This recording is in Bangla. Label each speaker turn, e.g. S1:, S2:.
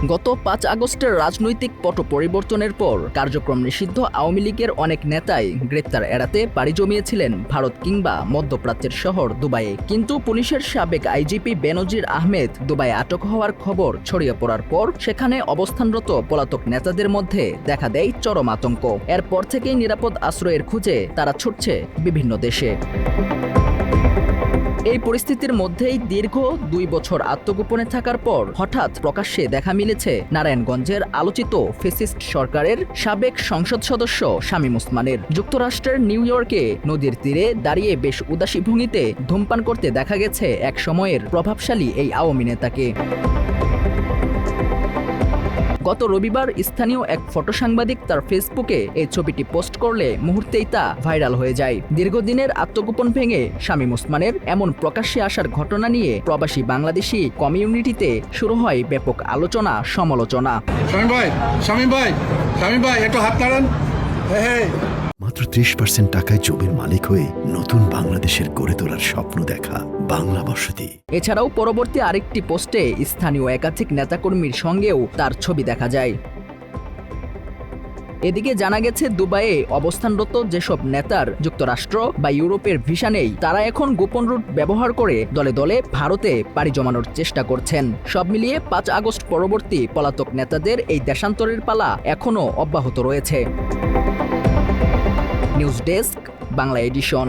S1: গত ৫ আগস্টের রাজনৈতিক পট পরিবর্তনের পর কার্যক্রম নিষিদ্ধ আওয়ামী লীগের অনেক নেতাই গ্রেপ্তার এড়াতে পাড়ি জমিয়েছিলেন ভারত কিংবা মধ্যপ্রাচ্যের শহর দুবাইয়ে। কিন্তু পুলিশের সাবেক আইজিপি বেনজির আহমেদ দুবাইয়ে আটক হওয়ার খবর ছড়িয়ে পড়ার পর সেখানে অবস্থানরত পলাতক নেতাদের মধ্যে দেখা দেয় চরম আতঙ্ক। এরপর থেকেই নিরাপদ আশ্রয়ের খুঁজে তারা ছুটছে বিভিন্ন দেশে। এই পরিস্থিতির মধ্যেই দীর্ঘ ২ বছর আত্মগোপনে থাকার পর হঠাৎ প্রকাশ্যে দেখা মিলেছে নারায়ণগঞ্জের আলোচিত ফ্যাসিস্ট সরকারের সাবেক সংসদ সদস্য শামীম ওসমানের। যুক্তরাষ্ট্রের নিউ ইয়র্কে নদীর তীরে দাঁড়িয়ে বেশ উদাসী ভঙ্গিতে ধূমপান করতে দেখা গেছে এক সময়ের প্রভাবশালী এই আওয়ামী নেতাকে। গত রবিবার স্থানীয় এক ফটো সাংবাদিক তার ফেসবুকে এই ছবিটি পোস্ট করলে মুহূর্তেই তা ভাইরাল হয়ে যায়। দীর্ঘদিনের আত্মগোপন ভেঙে শামীম ওসমানের এমন প্রকাশ্যে আসার ঘটনা নিয়ে প্রবাসী বাংলাদেশি কমিউনিটিতে শুরু হয় ব্যাপক আলোচনা সমালোচনা।
S2: শামীম ভাই একটু হাত নাড়ান।
S3: মাত্র ৩০% টাকায় জমির মালিক হয়ে নতুন বাংলাদেশের গড়ে তোলার স্বপ্ন দেখা বাংলা বসতি।
S1: এছাড়াও পরবর্তী আরেকটি পোস্টে স্থানীয় একাধিক নেতাকর্মীর সঙ্গেও তার ছবি দেখা যায়। এদিকে জানা গেছে দুবাইয়ে অবস্থানরত যেসব নেতার যুক্তরাষ্ট্র বা ইউরোপের ভিসা নেই তারা এখন গোপন রুট ব্যবহার করে দলে দলে ভারতে পাড়ি জমানোর চেষ্টা করছেন। সব মিলিয়ে ৫ আগস্ট পরবর্তী পলাতক নেতাদের এই দেশান্তরের পালা এখনও অব্যাহত রয়েছে। News desk, Bangla addition.